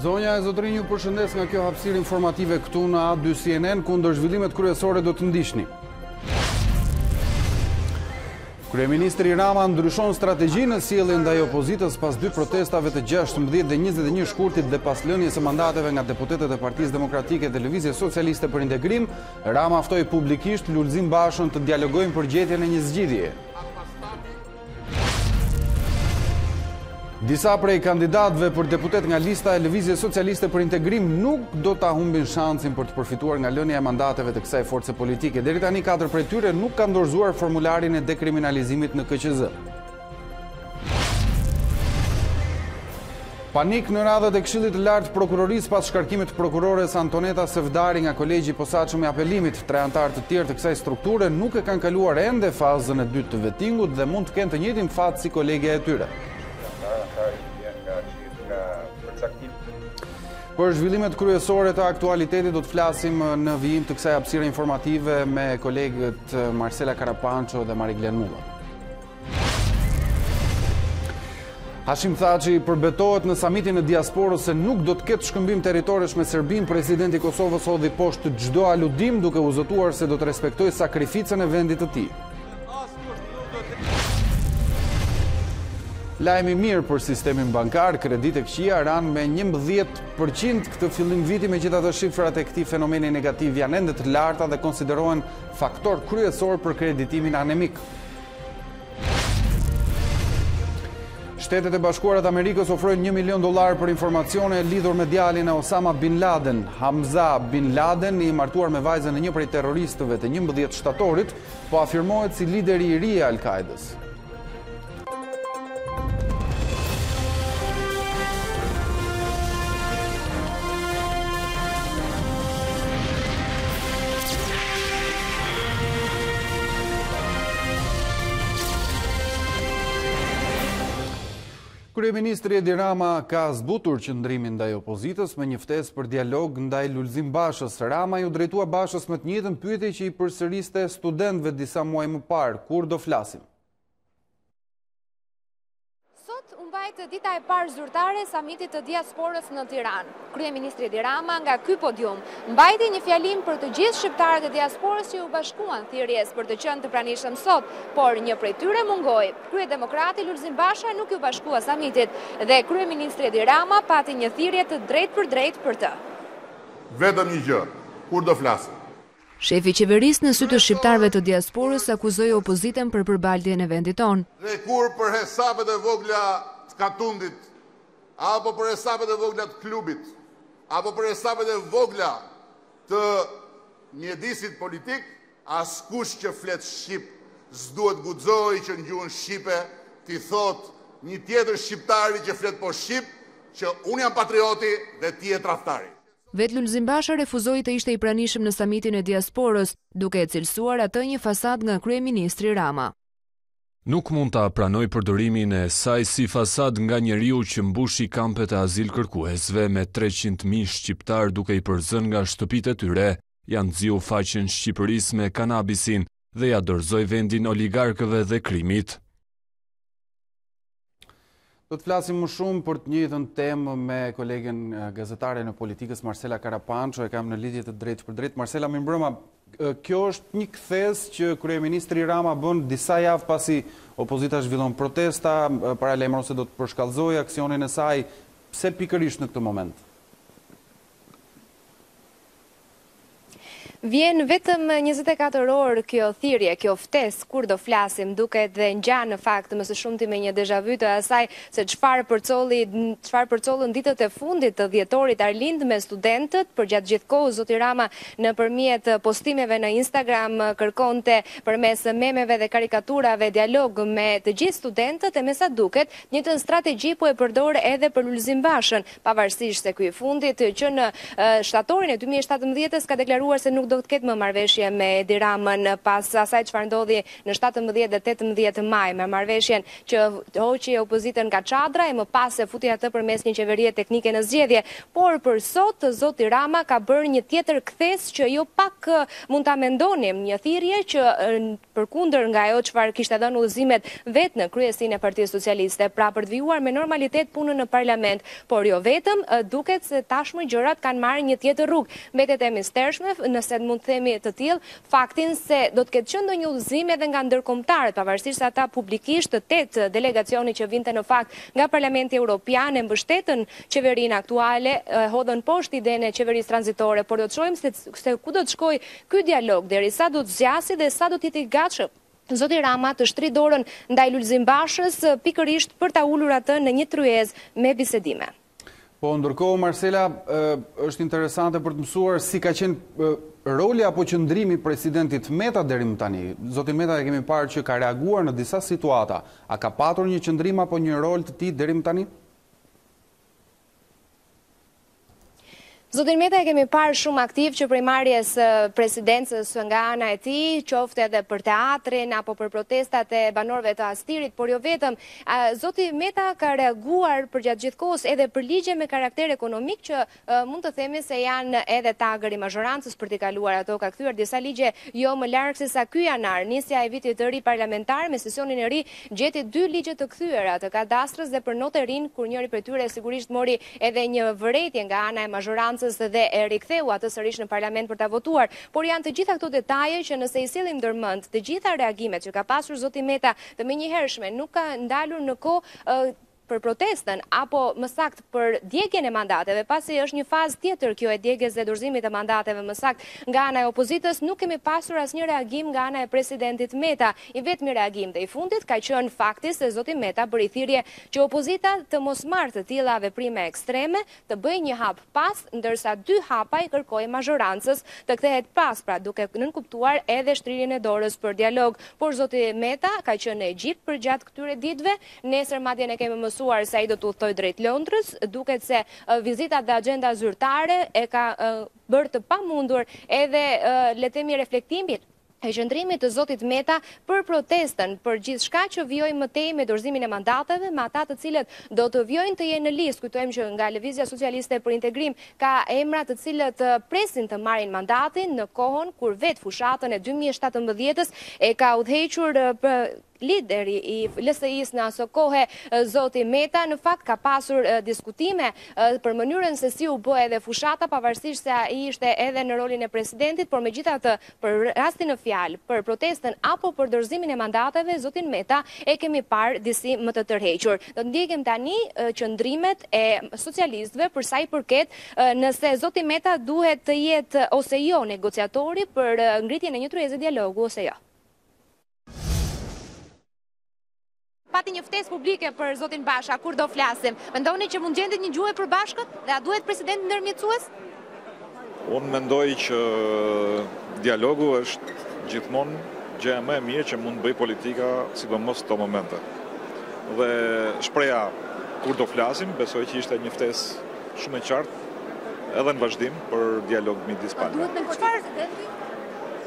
Zonja e zotrinj, ju përshëndes nga kjo hapësirë informative këtu në A2 CNN, kundër zhvillimet kryesore do të ndiqni. Kryeministri Rama ndryshon strategjinë në sjellje ndaj opozitës pas dy protestave të 16 dhe 21 shkurtit dhe pas lënies së mandateve nga deputetët e Partisë Demokratike dhe Lëvizjes Socialiste për Integrim, Rama ftoi publikisht Lulzim Bashën të dialogojnë për gjetjen e një zgjidhjeje. Disa prej kandidatëve për deputet nga lista e Lëvizjes Socialiste për Integrim nuk do ta humbin shansin për të përfituar nga lënia e mandateve të kësaj force politike. Deri tani 4 prej tyre nuk kanë dorëzuar formularin e dekriminalizimit në KQZ. Panik në radhët e Këshillit të Lartë Prokurorisë pas shkarkimit të prokurores Antoneta Sevdari nga Kolegji i Posaçëm i Apelimit. 3 anëtarë të tjerë të kësaj strukture nuk e kanë kaluar ende fazën e dytë të vettingut dhe mund të kenë të njëjtin fat si kolegja e tyre. Për zhvillimet kryesore të aktualitetit do të flasim në vijim të kësaj hapësire informative me kolegët Marcela Karapanço dhe Mariglen Mulla. Hashim Thaçi përbetohet në samitin e diasporës se nuk do të ketë shkëmbim territoresh me Serbinë. Presidenti i Kosovës hodhi poshtë çdo aludim duke u zotuar se do të respektojë sakrificën e vendit të tij. Lajmi mirë për sistemin bankar, kreditë e këqija ranë me 11% këtë fillim viti, megjithatë shifrat e këtij fenomeni negativ janë ende të larta dhe konsiderohen faktor kryesor për kreditimin anemik. Shtetet e Bashkuara të Amerikës ofrojnë $1 milion për informacione lidhur me djalin e Osama Bin Laden. Hamza Bin Laden, i martuar me vajzën e një prej terroristëve të 11 shtatorit, po afirmohet si lideri i ri i Al-Qaedës. Kryeministri Edi Rama ka zbutur qëndrimin ndaj opozitës me një ftesë për dialog ndaj Lulzim Bashës. Rama ju drejtua Bashës me të njëjtën pyetje që i përsëriste studentëve disa muaj më parë, kur do flasim. Sot u mbajt dita e parë zyrtare e samitit të diasporës në Tiranë. Kryeministri Edi Rama nga ky podium mbajti një fjalim për të gjithë shqiptarët e diasporës që u bashkuan thirrjes për të qenë të pranishëm sot, por një prej tyre mungoi. Kryedemokrati Lulzim Basha nuk u bashkua samitit dhe kryeministri Edi Rama pati një thirrje të drejtë për të. Vetëm një gjë, kur do flasim? Shefi qeverisë në sy të shqiptarëve të diasporës akuzoi opozitën për përballjen e vendit tonë. Dhe kur për hesabet e vogla të Katundit, apo për hesabet e vogla të klubit, apo për hesabet e vogla të mjedisit politik, askush që flet shqip s'duhet guxoj që në gjuhën shqipe t'i thot një tjetër shqiptari që flet po shqip që unë jam patrioti dhe ti je tradhtari. Vetë Lulzim Basha refuzoi të ishte i pranishëm në samitin e diasporës, duke e cilësuar atë një fasad nga kryeministri Rama. Nuk mund ta pranoj përdorimin e saj si fasad nga njeriu që mbushi kampet e azil kërkuesve me 300.000 shqiptar duke i përzën nga shtëpitë e tyre, janë nxiu faqen Shqipërisë me kanabisin dhe ja dorëzoi vendin oligarkëve dhe krimit. Do të flasim më shumë për të njëjtën temë me kolegen gazetare në politikës Marcela Karapanço, e kam në lidhje të drejtë për drejtë. Marcela, mirëmbrëma, kjo është një kthes që kryeministri Rama bën disa javë pasi opozita zhvillon protesta, paralajmëron se do të përshkallëzojë aksionin e saj. Pse pikërisht në këtë moment? Vjen vetëm 24 orë kjo thirrje, kjo ftesë kur do flasim, duket dhe ngjan në fakt më së shumti me një déjà vu të asaj se çfarë përcollën ditët e fundit të dhjetorit Arlind me studentët. Përgjatë gjithë kohës zoti Rama nëpërmjet postimeve në Instagram kërkonte përmes memeve dhe karikaturave dialog me të gjithë studentët e me sa duket njëjtën strategji po e përdor edhe për Lulzim Bashën, pavarësisht se ky i fundit që në shtatorin e 2017 ka deklaruar se nuk do të ketë më marrëveshje me Edi Ramën pas asaj çfarë ndodhi në 17 dhe 18 maj, me marrëveshjen që hoqi opozitën nga çadra e më pas e futi atë përmes një qeverie teknike në zgjedhje. Por për sot zoti Rama ka bërë një tjetër kthes që jo pak mund ta mendonim, një thirrje që përkundër nga ajo çfarë kishte dhënë udhëzimet vetë në kryesinë e Partisë Socialiste, pra për të vijuar me normalitet punën në parlament, por jo vetëm, duket se tashmë gjërat kanë marrë një tjetër rrugë. Mbetet e mistershme, nëse mund të themi të tillë, faktin se do të ketë qenë ndonjë udhëzim edhe nga ndërkombëtarët, pavarësisht se ata publikisht 8 delegacioni që vinte në fakt nga Parlamenti Evropian e mbështetën qeverinë aktuale, hodhën poshtë idenë e qeverisë tranzitore, por do të shohim se ku do të shkojë ky dialog, derisa do të zgjasë dhe sa do të jetë i gatshëm zoti Rama të shtrit dorën ndaj Lulzim Bashës, pikërisht për ta ulur atë në një tryezë me bisedime. Po, ndërkohë, Marcela, është interesante për të mësuar si ka qenë roli apo qëndrimi presidentit Meta deri më tani. Zoti Meta e kemi parë që ka reaguar në disa situata. A ka patur një qëndrim apo një rol të tij deri më tani? Zotin Meta e kemi parë shumë aktiv që prej marrjes presidencës nga ana e tij, qoftë edhe për teatrin apo për protestat e banorëve të Astirit, por jo vetëm. Zoti Meta ka reaguar përgjatë gjithë kohës edhe për ligje me karakter ekonomik që mund të themi se janë edhe tagër i mazhorancës për t'i kaluar ato. Ka kthyer disa ligje jo më larg se sa ky janar, nisja e vitit të ri parlamentar me sesionin e ri, gjeti 2 ligje të kthyer, të kadastrës dhe për notë rin, kur njëri prej tyre sigurisht mori edhe një vërejtje nga ana e mazhorancës dhe e riktheu atë sërish në parlament për ta votuar, por janë të gjitha këto detaje që nëse i sillim ndërmend të gjitha reagimet që ka pasur zoti Meta të menjëhershme nuk ka ndalur në kohë për protestën apo më saktë për djegjen e mandateve, pasi është një fazë tjetër kjo e djegjes dhe dorëzimit të mandateve më saktë nga ana e opozitës, nuk kemi pasur asnjë reagim nga ana e presidentit Meta. I vetmi reagim dhe i fundit ka qenë fakti se zoti Meta bëri thirrje që opozita të mos marrë të tilla veprime ekstreme, të bëjë një hap pas, ndërsa 2 hapa i kërkoi mazhorancës të kthehet pas, pra duke nënkuptuar edhe shtrirjen e dorës për dialog. Por zoti Meta ka qenë në Egjipt përgjatë këtyre ditëve, nesër madje ne kemi mësuar se ai do të udhtoj drejt Londrës, duket se vizita dhe agenda zyrtare e ka bërë të pamundur edhe le të themi reflektimin e qëndrimit të zotit Meta për protestën, për gjithçka që vijojë më tej me dorëzimin e mandateve, me ata të cilët do të vijojnë të jenë në listë. Kujtojmë që nga Lëvizja Socialiste për Integrim ka emra të cilët presin të marrin mandatin në kohën kur vetë fushatën e 2017-s e ka udhëhequr lideri i LSI-s në aso kohë, zoti Meta, në fakt ka pasur diskutime për mënyrën se si u bë edhe fushata, pavarësisht se ai ishte edhe në rolin e presidentit, por megjithatë për rastin në fjalë, për protestën apo për dorëzimin e mandateve, zotin Meta e kemi parë disi më të tërhequr. Do të ndjekim tani qëndrimet e socialistëve për sa i përket nëse zoti Meta duhet të jetë ose jo negociatori për ngritjen e një tryeze dialogu ose jo. Pati një ftesë publike për zotin Basha, kur do flasim. Mendoni që mund gjendet një gjuhë e përbashkët dhe a duhet presidenti ndërmjetësues? Unë mendoj që dialogu është gjithmonë gjëja më e mirë që mund bëj politika, sidomos këto momente. Dhe shpreha kur do flasim, besoj që ishte një ftesë shumë e qartë edhe në vazhdim për dialog midis palëve. Duhet negocioj presidenti?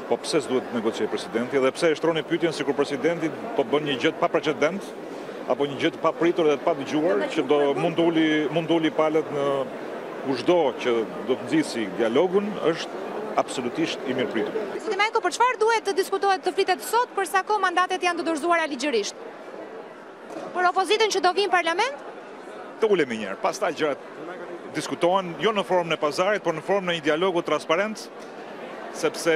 Po pse s'duhet të negociojë presidenti dhe pse e shtroni pyetjen sikur presidenti po bën një gjë pa precedent apo një gjë të papritur dhe të padëgjuar që do mund uli palët në kushdo që do të nxjisi dialogun është absolutisht i mirëpritur. Presidenti Majko, për çfarë duhet të diskutohet të flitet sot për sa kohë mandatet janë të dorëzuara ligjërisht? Për opozitën që do vinë në parlament? Të ulemi një herë, pastaj gjërat diskutohen jo në formën e pazarit, por në formën e një dialogu transparent, sepse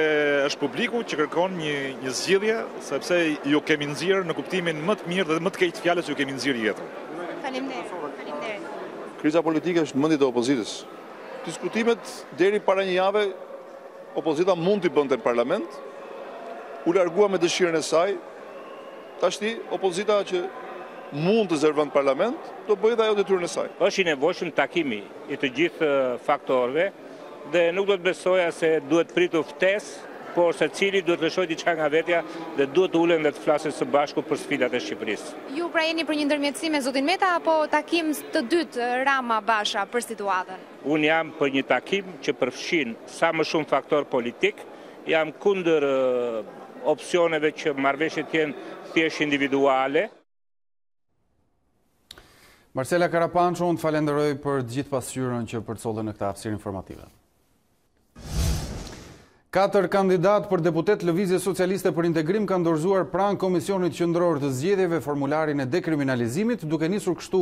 është publiku që kërkon një zgjidhje, sepse ju kemi nxjerrë në kuptimin më të mirë dhe më të keq fjalës ju kemi nxjerrë jetën. Faleminderit. Kriza politike është në mendjet e opozitës. Diskutimet deri para një jave opozita mund t'i bënte në parlament, u largua me dëshirën e saj. Tashti opozita që mund të zërvon në parlament, do bëjë dhe ajo detyrën e saj. Është i nevojshëm takimi i të gjithë faktorëve dhe nuk do të besoja se duhet pritur ftesë, por se cili duhet lëshoj diçka nga vetja dhe duhet të ulen dhe të flasin së bashku për sfidat e Shqipërisë. Ju pra jeni për një ndërmjetësim me zotin Meta apo takim të dytë Rama Basha për situatën? Unë jam për një takim që përfshin sa më shumë faktor politik jam kundër opsioneve që marrëveshjet jenë thjesht individuale. Marcela Karapanço, unë të falenderoj për gjithë pasqyrën që përcollën në këtë hapësirë informative. 4 kandidat për deputet Lëvizje Socialiste për Integrim kanë dorëzuar pranë Komisionit Qendror të Zgjedhjeve formularin e dekriminalizimit, duke nisur kështu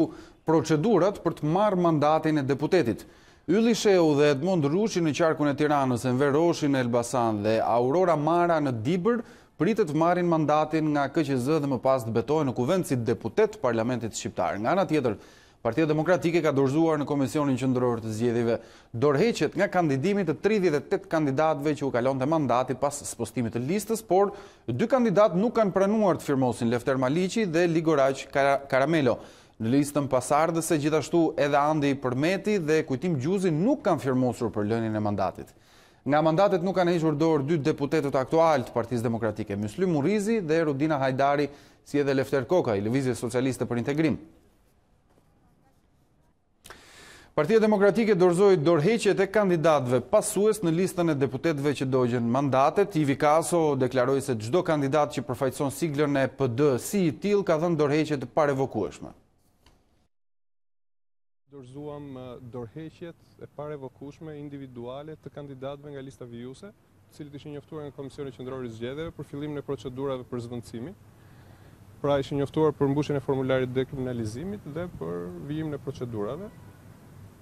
procedurat për të marrë mandatin e deputetit. Ylli Sheu dhe Edmond Rushi në qarkun e Tiranës, Enver Roshi në Elbasan dhe Aurora Mara në Dibër pritet të marrin mandatin nga KQZ dhe më pas të betohen në kuvend si deputet Parlamentit Shqiptar. Nga ana tjetër, Partia Demokratike ka dorëzuar në Komisionin Qendror të Zgjedhjeve dorëheqjet nga kandidimi të 38 kandidatëve që u kalonte mandati pas spostimit të listës, por 2 kandidat nuk kanë pranuar të firmosin, Lefter Maliqi dhe Ligoraq Karamelo. Në listën pasardhëse gjithashtu edhe Andi Përmeti dhe Kujtim Gjuzi nuk kanë firmosur për lënien e mandatit. Nga mandatet nuk kanë hequr dorë 2 deputetët aktual të Partisë Demokratike, Myslim Murizi dhe Rudina Hajdari, si edhe Lefter Koka i Lëvizjes Socialiste për Integrim. Partia Demokratike dorëzoi dorëheqjet e kandidatëve pasues në listën e deputetëve që dogjen mandatet. Ivi Kaso deklaroi se çdo kandidat që përfaqëson siglën e PD si i tillë ka dhënë dorëheqje të parevokueshme. Dorëzuam dorëheqjet e parevokueshme individuale të kandidatëve nga lista vijuese, të cilët ishin njoftuar nga Komisioni Qendror i Zgjedhjeve për fillimin e procedurave për zvendësimin. Pra ishin njoftuar për mbushjen e formularit dekriminalizimit dhe për vijimin e procedurave.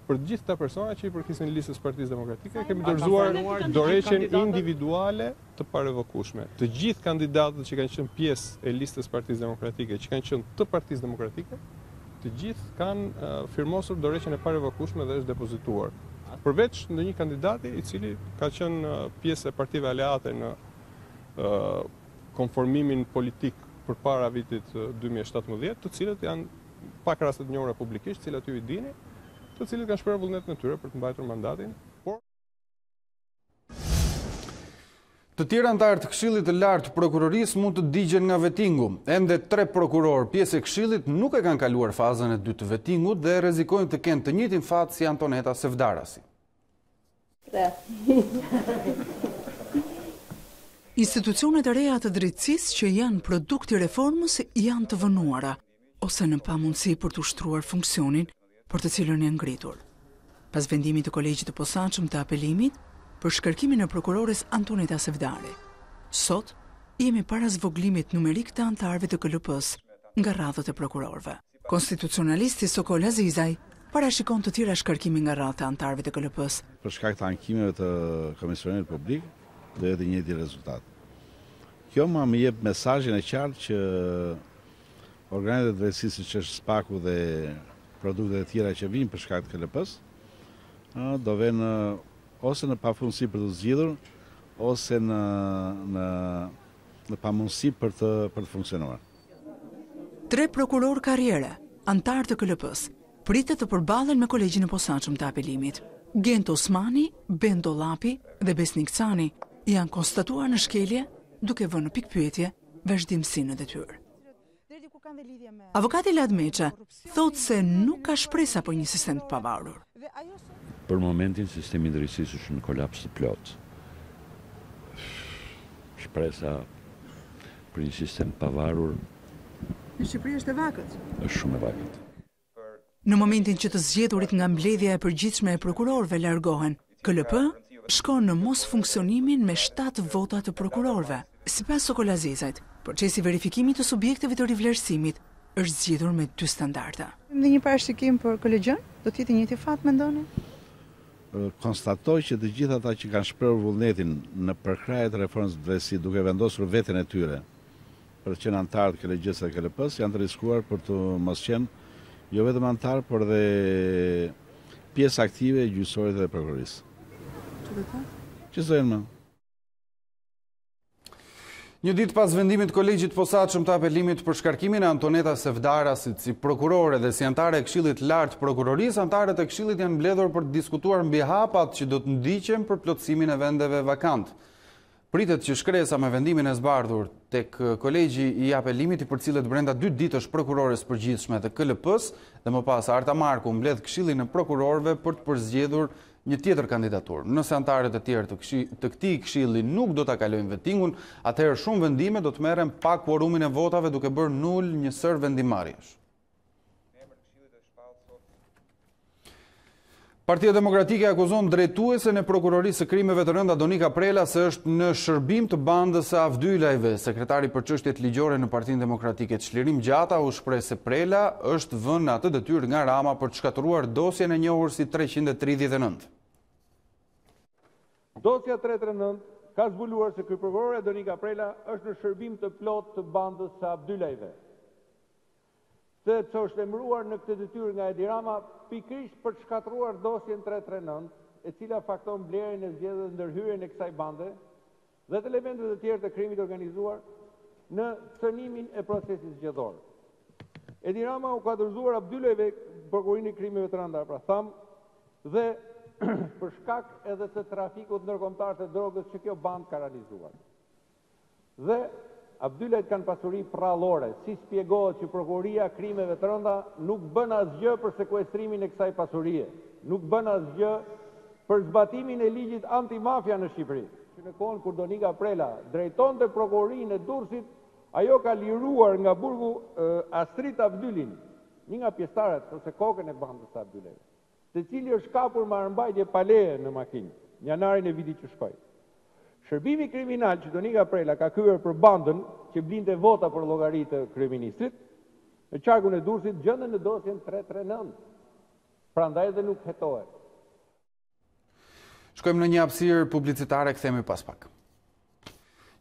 Për gjithë këta persona që i përkisin listës Partisë Demokratike, kemi dorëzuar dorëheqjen individuale të parevokueshme. Të gjithë kandidatët që kanë qenë pjesë e listës Partisë Demokratike, që kanë qenë të Partisë Demokratike, të gjithë kanë firmosur dorëheqjen e parevokueshme dhe është depozituar. Përveç ndonjë kandidati i cili ka qenë pjesë e partive aleate në konformimin politik përpara vitit 2017, të cilët janë pak raste të njohura publikisht, të cilat ju i dini, të cilët kanë shprehur vullnetin e tyre për të mbajtur mandatin. Të tjerë anëtarë të Këshillit të Lartë Prokurorisë mund të digjen nga vetingu. Ende 3 prokurorë pjesë e Këshillit nuk e kanë kaluar fazën e 2 të vetingut dhe rrezikojnë të kenë të njëjtin fat si Antoneta Sevdarasi. Institucionet e reja të drejtësisë që janë produkti reformës janë të vënuara ose në pamundësi për të ushtruar funksionin për të cilën e ngritur. Pas vendimit të kolegjit të posaçëm të apelimit për shkarkimin e prokurores Antoneta Sevdari, sot jemi para zvoglimit numerik të anëtarëve të KLP-s nga radhët e prokurorëve. Konstitucionalisti Sokol Azizaj parashikon të tjera shkarkimi nga radhët e anëtarëve të KLP-s. Për shkak të ankimeve të Komisionit Publik dhe të njëjti rezultat. Kjo më jep mesazhin e qartë që organet e drejtësisë siç është SPAK-u dhe produktet e tjera që vinë për shkak të KLP-s, do vënë ose në pafundësi për të zgjidhur, ose në pamundësi për të funksionuar. 3 prokuror karriere, antar të KLP-s, pritet të përballen me kolegjin e posaçëm të apelimit. Gento Osmani, Bendo Llapi dhe Besnik Cani janë konstatuar në shkelje duke vënë në pikpyetje vazhdimsinë e detyrë. Avokati Lad Meça thotë se nuk ka shpresa për një sistem të pavarur. Për momentin, sistemi drejtësisë është në kolaps të plot. Shpresa për një sistem të pavarur në Shqipëri është e vakët. Është shumë e vakët. Në momentin që të zgjedhurit nga mbledhja e përgjithshme e prokurorëve largohen, KLP shkon në mos funksionimin me 7 vota të prokurorëve. Sipas Sokol Azizajt, procesi verifikimit të subjekteve të rivlerësimit është zgjedhur me 2 standarda. Dhe një parashikim për kolegjon, do të jetë i njëjti fat mendoni? Konstatoj që të gjithë ata që kanë shprehur vullnetin në përkrahje të reformës së drejtësisë duke vendosur veten e tyre për të qenë antarë të kolegjisë së KLP-s janë të riskuar për të mos qenë jo vetëm antar, por dhe pjesë aktive e gjyqësorit dhe prokurorisë. Që s'dojnë më. Një ditë pas vendimit kolegjit posaçëm të apelimit për shkarkimin e Antoneta Sevdarasit si prokurore dhe si antare e Këshillit Lartë Prokurorisë, antarët e Këshillit janë mbledhur për të diskutuar mbi hapat që do të ndiqen për plotësimin e vendeve vakant. Pritet që shkresa me vendimin e zbardhur tek kolegji i apelimit i përcillet brenda 2 ditësh prokurores përgjithshme të KLP-s dhe më pas Arta Marku mbledh Këshillin e prokurorëve për të përzgjedhur një tjetër kandidaturë. Nëse antarët e tjerë të këtij këshilli nuk do ta kalojnë vetingun, atëherë shumë vendime do të merren pa kvorumin e votave duke bërë nul një sër vendimarrjesh. Partia Demokratike akuzon drejtuesen e prokurorisë së krimeve të rënda Donika Prela se është në shërbim të bandës së Avdylajve. Sekretari për çështjet ligjore në Partinë Demokratike Çlirim Gjata u shpreh se Prela është vënë atë detyrë nga Rama për të shkatëruar dosjen e njohur si 339. Dosja 339 ka zbuluar se kryeprokurore Donika Prela është në shërbim të plot të bandës së Avdylajve. Se është emëruar në këtë detyrë nga Edi Rama pikërisht për të shkatëruar dosjen 339, e cila fakton blerjen e zgjedhjes dhe ndërhyrjen e kësaj bande dhe të elementeve të tjerë të krimit organizuar në cënimin e procesit zgjedhor. Edi Rama u ka dorëzuar Abdylajve prokurorinë e krimeve të rënda, pra tham, dhe për shkak edhe të trafikut ndërkombëtar të drogës që kjo bandë ka realizuar. Dhe Abdylajt kanë pasuri prallore, si shpjegohet që prokuroria krimeve të rënda nuk bën asgjë për sekuestrimin e kësaj pasurie, nuk bën asgjë për zbatimin e ligjit antimafia në Shqipëri. Që në kohën kur Donika Prela drejtonte prokurorinë e Durrësit, ajo ka liruar nga burgu Astrit Abdylin, një nga pjesëtarët ose kokën e bandës së Abdylajve, të cili është kapur me armbajtje paleje në makinë, janarin e vitit që shkoi. Shërbimi kriminal që Donika Prela ka kryer për bandën që blinte vota për llogaritë të kryeministrit, në qarkun e Durrësit gjenden në dosjen 339. Prandaj dhe nuk hetohet. Shkojmë në një hapësirë publicitare, kthehemi pas pak.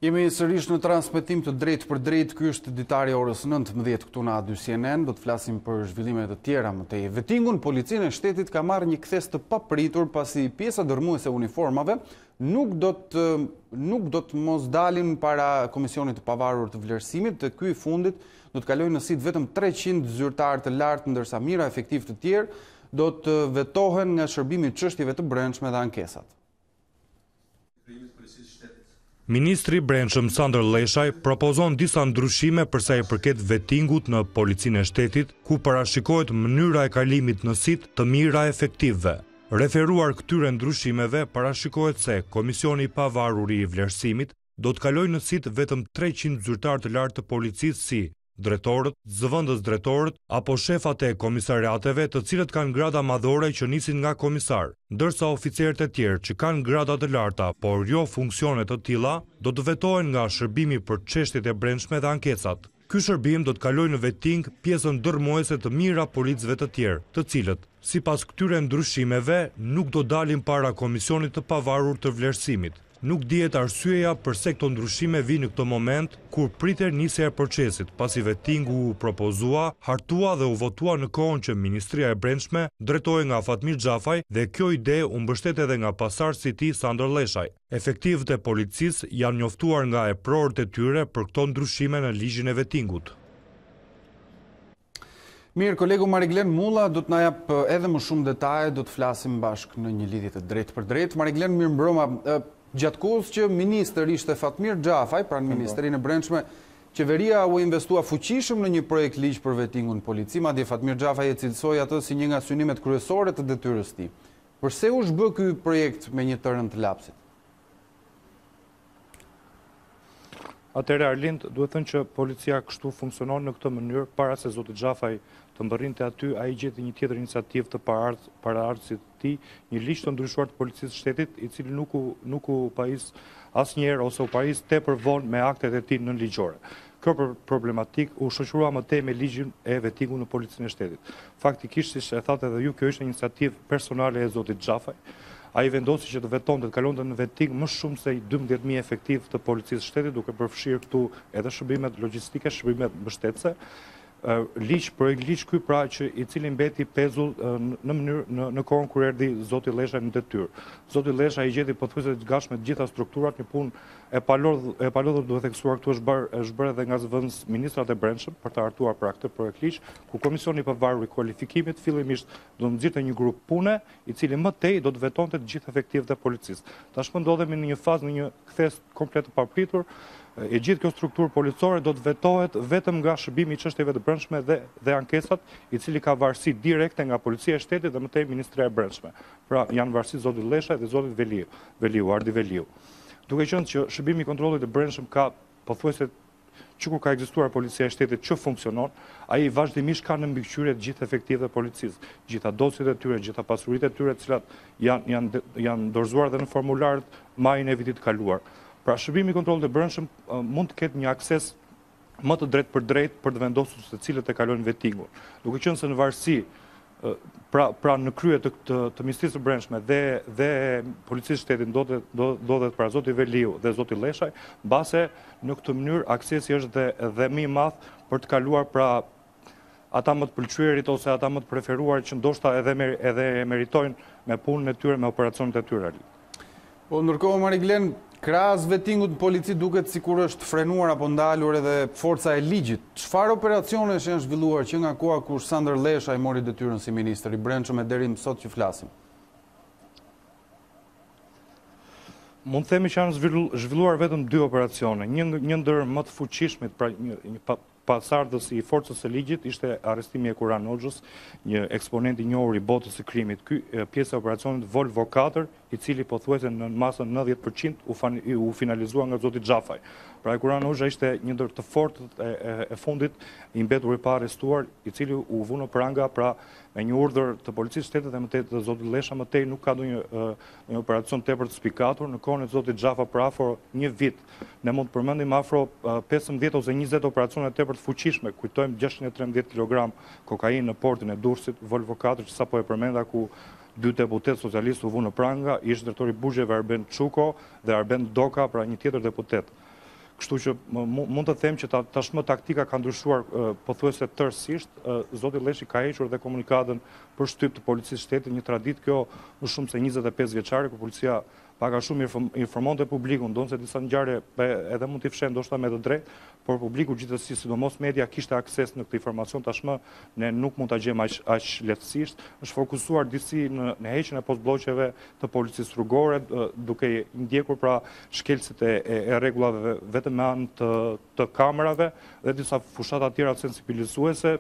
Jemi sërish në transmetim të drejtë për drejtë. Ky është Ditari orës 19 këtu në A2 CNN. Do të flasim për zhvillimet e tjera më tej. Vetingun, policinë e shtetit ka marrë një kthes të papritur pasi pjesa dërmuese uniformave nuk do të mos dalin para Komisionit të Pavarur të Vlerësimit. Të ky i fundit do të kalojnë në sit vetëm 300 zyrtarë të lartë, ndërsa mira efektiv të tjerë do të vetohen nga shërbimi i çështjeve të brendshme dhe ankesat. Ministri i Brendshëm Sandor Leshaj propozon disa ndryshime për sa i përket vetingut në policinë e shtetit, ku parashikohet mënyra e kalimit në sit të mira efektivëve. Referuar këtyre ndryshimeve, parashikohet se Komisioni i Pavarur i Vlerësimit do të kalojë në sit vetëm 300 zyrtarë të lartë të policisë si drejtorët, zëvendës drejtorët apo shefat e komisariateve, të cilët kanë grada madhore që nisin nga komisar, ndërsa oficerët e tjerë që kanë grada të larta, por jo funksione të tilla, do të vetohen nga shërbimi për çështjet e brendshme dhe ankesat. Ky shërbim do të kalojë në veting pjesën dërmuese të mira policëve të tjerë, të cilët, sipas këtyre ndryshimeve, nuk do dalin para Komisionit të Pavarur të Vlerësimit. Nuk dihet arsyeja përse këto ndryshime vinë në këtë moment kur priter nisja e procesit, pasi vetingu u propozua, hartua dhe u votua në kohën që Ministria e Brendshme drejtohej nga Fatmir Xhafaj dhe kjo ide u mbështet edhe nga pasardhësi i tij Sandor Leshaj. Efektivët e policisë janë njoftuar nga eprorët e tyre për këto ndryshime në ligjin e vetingut. Mirë, kolegu Mariglen Mulla do të na jap edhe më shumë detaje, do të flasim bashkë në një lidhje të drejtë për drejtë. Mariglen, mirëmbrëma. Gjatë kohës që ministër ishte Fatmir Xhafaj, pranë Ministrinë e Brendshme, qeveria u investua fuqishëm në një projekt ligj për vetingun polici, madje Fatmir Xhafaj e cilësoi atë si një nga synimet kryesore të detyrës së tij. Përse u zhbë ky projekt me një të rënd të lapsit? Atëherë Arlind, duhet thënë që policia kështu funksionon në këtë mënyrë, para se zoti Xhafaj të mbërrinte aty, ai gjeti një tjetër iniciativë të paraardhësit të tij, një ligj të ndryshuar të policisë së shtetit, i cili nuk u pajis asnjëherë ose u pajis tepër vonë me aktet e tij nënligjore. Kjo problematik u shoqërua më tej me ligjin e vetingut në policinë e shtetit. Faktikisht, siç e thatë edhe ju, kjo ishte një iniciativë personale e zotit Xhafaj. Ai vendosi që të vetonte, të kalonte në veting më shumë se 12.000 efektiv të policisë së shtetit, duke përfshirë këtu edhe shërbimet logjistike, shërbimet mbështetëse. Projekt ligj ky pra që i cili mbeti pezull në kohën kur erdhi zoti Leshaj në detyrë. Zoti Leshaj i gjeti pothuajse të gatshme të gjitha strukturat, një punë e palodhur duhet theksuar këtu është bërë edhe nga zëvendës ministrat e brendshëm për të hartuar për këtë projekt ligj, ku Komisioni i Pavarur i Kualifikimit fillimisht do nxirrte një grup pune i cili më tej do të vetonte të gjithë efektivët e policisë. Tashmë ndodhemi në një fazë, në një kthes komplet të papritur, E gjithë kjo strukturë policore do të vetohet vetëm nga shërbimi i çështjeve të brendshme dhe ankesat, i cili ka varësi direkte nga Policia e Shtetit dhe mëtej Ministria e Brendshme. Pra janë varësi zotit Lesha dhe zotit Ardi Veliu. Duke qenë që shërbimi i kontrollit të brendshëm ka pothuajse që kur ka ekzistuar Policia e Shtetit që funksionon, ai vazhdimisht ka në mbikëqyrje të gjithë efektivët e policisë, gjitha docjet e tyre, gjitha pasuritë e tyre, të cilat janë dorëzuar dhe në formularët majin e vitit kaluar. Pra shërbimi i kontrollit të brendshëm mund të ketë një akses më të drejtë për të vendosur se cilët e kalojnë vettingun. Duke qenë se në varësi pra në krye të Ministrisë së Brendshme dhe Policisë Shtetit ndodhet pra zoti Veliu dhe zoti Leshaj, mbase në këtë mënyrë aksesi është dhe më i madh për të kaluar pra ata më të pëlqyerit ose ata më të preferuar që ndoshta edhe meritojnë me punën e tyre, me operacionet e tyre. Po ndërkohë Mariglen, krahas vettingut në polici duket sikur është frenuar apo ndalur edhe forca e ligjit. Çfarë operacionesh janë zhvilluar që nga koha kur Sandër Lesha i mori detyrën si ministër i brendshëm e deri më sot që flasim? Mund të themi që janë zhvilluar vetëm 2 operacione. Një ndër më të fuqishmit, pra një pasardhës i forcës së ligjit, ishte arrestimi e Kuran Hoxhës, një eksponent i njohur i botës së krimit. Ky pjesë e operacionit Volvo 4, i cili pothuajse në masën 90% u finalizua nga zoti Xhafaj. Pra Kuran Hoxha ishte një ndër të fortët e fundit i mbetur i pa arrestuar, i cili u vu në pranga, pra me një urdhër të Policisë Shtetit dhe mëtej të zotit Lesha, mëtej nuk ka një operacion tepër të spikatur. Në kohën e zotit Xhafa për afro një vit, ne mund të përmendim afro 15 ose 20 operacione tepër të fuqishme. Kujtojmë 613 kg kokainë në portin e Durrësit, Volvo 4 që sapo e përmenda, ku 2 deputet socialistë u vu në pranga, ish drejtori buxheve Arben Çuko dhe Arben Doka, pra një tjetër deputet. Kështu që mund të them që tashmë taktika ka ndryshuar pothuajse tërësisht. Zoti Leshi ka hequr dhe komunikatën për shtyp të Policisë Shtetit, një traditë kjo më shumë se 25 vjeçare, ku policia pak a shumë informonte publikun, ndonse disa ngjarje edhe mund t'i fshen ndoshta me të drejtë, por publiku gjithsesi, sidomos media, kishte akses në këtë informacion. Tashmë ne nuk mund ta gjejmë aq lehtësisht. Është fokusuar disi në heqjen e postbllokeve të policisë rrugore, duke ndjekur pra shkelcet e rregullave vetëm me anë të kamerave dhe disa fushata tjera sensibilizuese.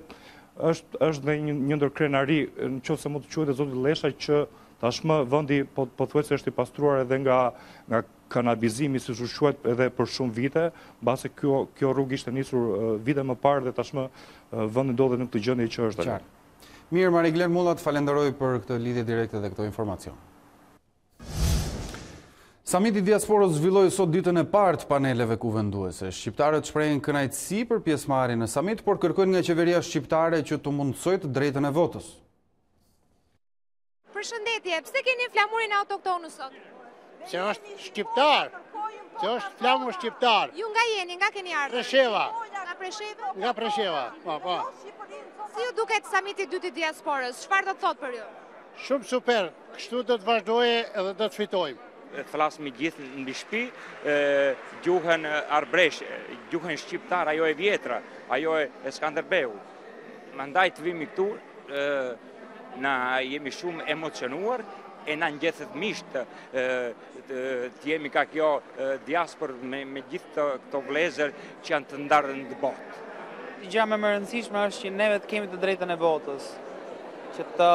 Është dhe një ndër krenari, nëse mund të quhet, zoti Lesha, që tashmë vendi pothuajse është i pastruar edhe nga kanabizimi, siç u quhet, edhe për shumë vite, mbase kjo rrugë ishte nisur vite më parë dhe tashmë vendi ndodhet në këtë gjendje që është tani. Mirë, Mariglen Mulla, të falenderoj për këtë lidhje direkte dhe këto informacion. Samiti diasporës zhvilloi sot ditën e parë të paneleve kuvenduese. Shqiptarët shprehin kënaqësi për pjesëmarrjen në samit, por kërkojnë nga qeveria shqiptare që të mundsojë të drejtën e votës. Përshëndetje, pse keni flamurin autoktonë sot? Që është shqiptar, që është flamur shqiptar. Ju nga jeni, nga keni ardhur? Presheva. Nga Presheva? Nga Presheva, po. Si ju duket samiti 2 i diasporës? Çfarë do të thotë për ju? Shumë super, kështu do të vazhdojë edhe do të fitojmë. Të flasmi gjithë në shtëpi, gjuhën arbresh, gjuhën shqiptar, ajo e vjetra, ajo e Skanderbeu. Mandaj të vimi këtu, na jemi shumë emocionuar e na ngjethet misht të jemi ka kjo diasporë me gjithë këto vlezër që janë të ndarë në botë. Gjëja më e rëndësishme është që neve të kemi të drejtën e votës, që të